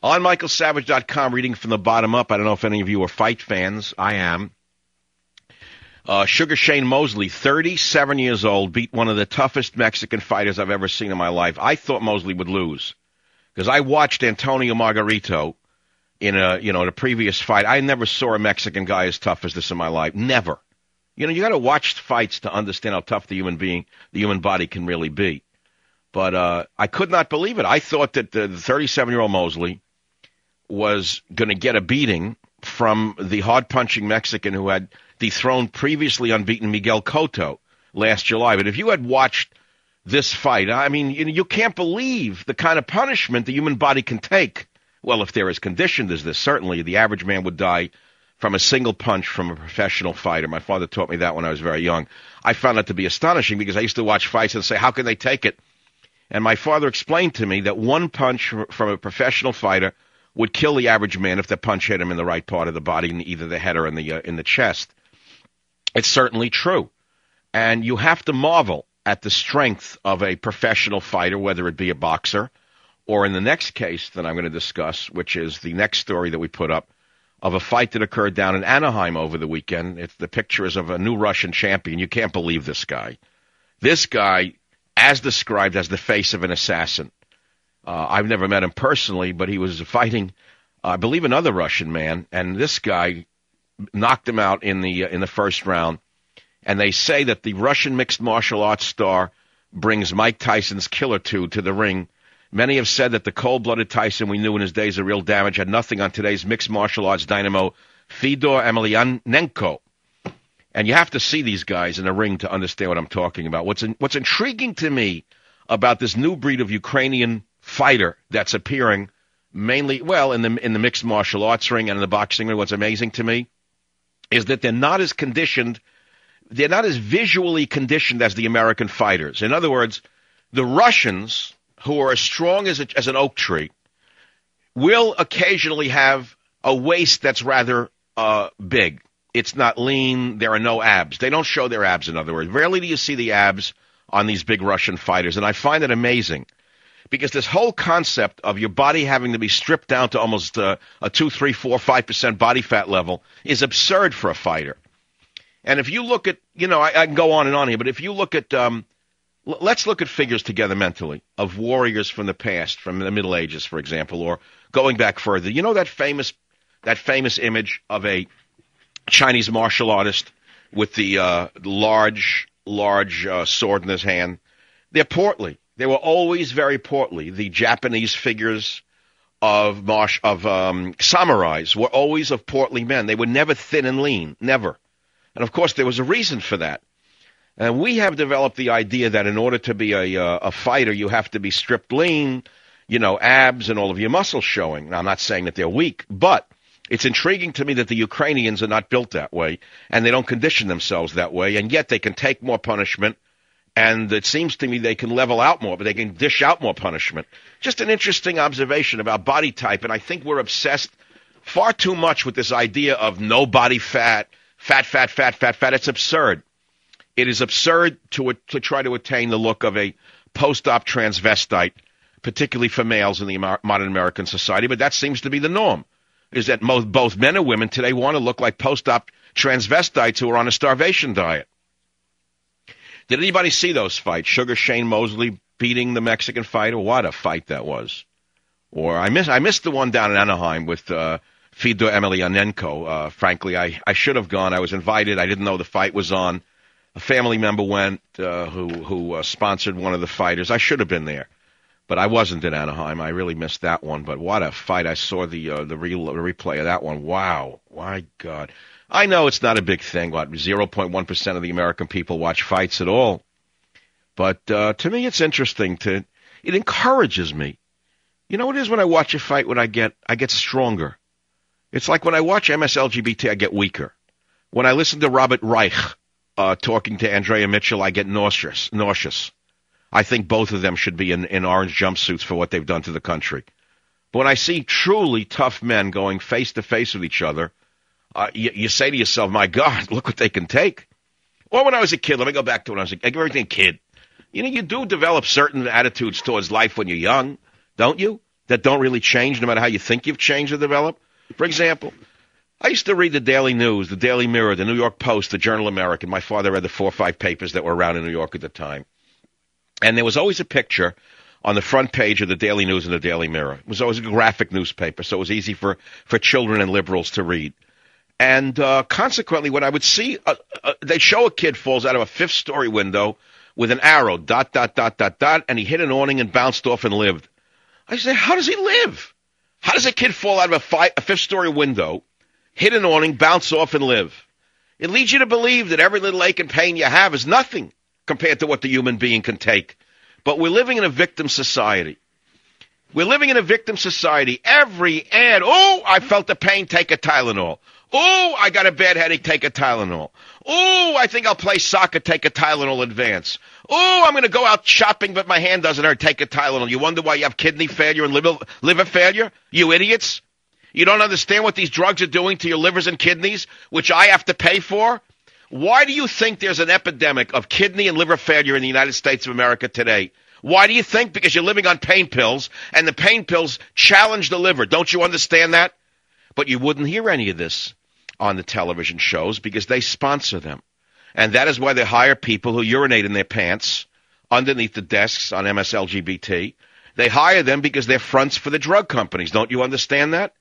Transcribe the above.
On michaelsavage.com, reading from the bottom up. I don't know if any of you are fight fans. I am. Sugar Shane Mosley, 37 years old, beat one of the toughest Mexican fighters I've ever seen in my life. I thought Mosley would lose because I watched Antonio Margarito in a previous fight. I never saw a Mexican guy as tough as this in my life. Never. You got to watch fights to understand how tough the human body can really be. But I could not believe it. I thought that the 37-year-old Mosley was going to get a beating from the hard-punching Mexican who had dethroned previously unbeaten Miguel Cotto last July. But if you had watched this fight, I mean, you can't believe the kind of punishment the human body can take. Well, if they're as conditioned as this, certainly the average man would die from a single punch from a professional fighter. My father taught me that when I was very young. I found that to be astonishing because I used to watch fights and say, how can they take it? And my father explained to me that one punch from a professional fighter would kill the average man if the punch hit him in the right part of the body, in either the head or in the chest. It's certainly true. And you have to marvel at the strength of a professional fighter, whether it be a boxer or in the next case that I'm going to discuss, which is the next story that we put up, of a fight that occurred down in Anaheim over the weekend. The picture is of a new Russian champion. You can't believe this guy. This guy, as described, as the face of an assassin. I've never met him personally, but he was fighting, I believe, another Russian man, and this guy knocked him out in the first round. And they say that the Russian mixed martial arts star brings Mike Tyson's killer to the ring. Many have said that the cold-blooded Tyson we knew in his days of real damage had nothing on today's mixed martial arts dynamo, Fedor Emelianenko. And you have to see these guys in a ring to understand what I'm talking about. What's intriguing to me about this new breed of Ukrainian fighter that's appearing mainly, well, in the mixed martial arts ring and in the boxing ring, what's amazing to me is that they're not as conditioned, they're not as visually conditioned as the American fighters. In other words, the Russians, who are as strong as an oak tree, will occasionally have a waist that's rather big. It's not lean. There are no abs. They don't show their abs, in other words. Rarely do you see the abs on these big Russian fighters, and I find it amazing because this whole concept of your body having to be stripped down to almost a 2, 3, 4, 5% body fat level is absurd for a fighter. And if you look at, I can go on and on here, but if you look at, let's look at figures together mentally of warriors from the past, from the Middle Ages, for example, or going back further. You know that famous image of a Chinese martial artist with the large sword in his hand? They're portly. They were always very portly. The Japanese figures of samurais were always of portly men. They were never thin and lean, never. And of course, there was a reason for that. And we have developed the idea that in order to be a fighter, you have to be stripped lean, abs and all of your muscles showing. Now, I'm not saying that they're weak, but it's intriguing to me that the Ukrainians are not built that way, and they don't condition themselves that way, and yet they can take more punishment, and it seems to me they can level out more, but they can dish out more punishment. Just an interesting observation about body type, and I think we're obsessed far too much with this idea of no body fat, fat. It's absurd. It is absurd to try to attain the look of a post-op transvestite, particularly for males in the modern American society, but that seems to be the norm, is that both men and women today want to look like post-op transvestites who are on a starvation diet. Did anybody see those fights? Sugar Shane Mosley beating the Mexican fighter? What a fight that was. Or I missed the one down in Anaheim with Fedor Emelianenko. Frankly, I should have gone. I was invited. I didn't know the fight was on. A family member went who sponsored one of the fighters. I should have been there, but I wasn't in Anaheim. I really missed that one. But what a fight. I saw the replay of that one. Wow. My God. I know it's not a big thing. 0.1% of the American people watch fights at all. But to me, it's interesting. It encourages me. You know what it is when I watch a fight? When I get stronger. It's like when I watch MSLGBT, I get weaker. When I listen to Robert Reich talking to Andrea Mitchell, I get nauseous. I think both of them should be in orange jumpsuits for what they've done to the country. But when I see truly tough men going face to face with each other, you say to yourself, my God, look what they can take. Or when I was a kid, let me go back to when I was a kid. You do develop certain attitudes towards life when you're young, don't you? that don't really change no matter how you think you've changed or developed. For example, I used to read the Daily News, the Daily Mirror, the New York Post, the Journal American. My father read the 4 or 5 papers that were around in New York at the time. And there was always a picture on the front page of the Daily News and the Daily Mirror. It was always a graphic newspaper, so it was easy for children and liberals to read. And consequently, when I would see, they show a kid falls out of a 5th-story window with an arrow, ... and he hit an awning and bounced off and lived. I say, how does he live? How does a kid fall out of a 5th-story window, hit an awning, bounce off, and live? It leads you to believe that every little ache and pain you have is nothing compared to what the human being can take. But we're living in a victim society. We're living in a victim society. Every ad, oh, I felt the pain, take a Tylenol. Oh, I got a bad headache, take a Tylenol. Oh, I think I'll play soccer, take a Tylenol advance. Oh, I'm going to go out shopping, but my hand doesn't hurt, take a Tylenol. You wonder why you have kidney failure and liver failure? You idiots. You don't understand what these drugs are doing to your livers and kidneys, which I have to pay for? Why do you think there's an epidemic of kidney and liver failure in the United States of America today? Why do you think? Because you're living on pain pills, and the pain pills challenge the liver. Don't you understand that? But you wouldn't hear any of this on the television shows because they sponsor them. And that is why they hire people who urinate in their pants underneath the desks on MSLGBT. They hire them because they're fronts for the drug companies. Don't you understand that?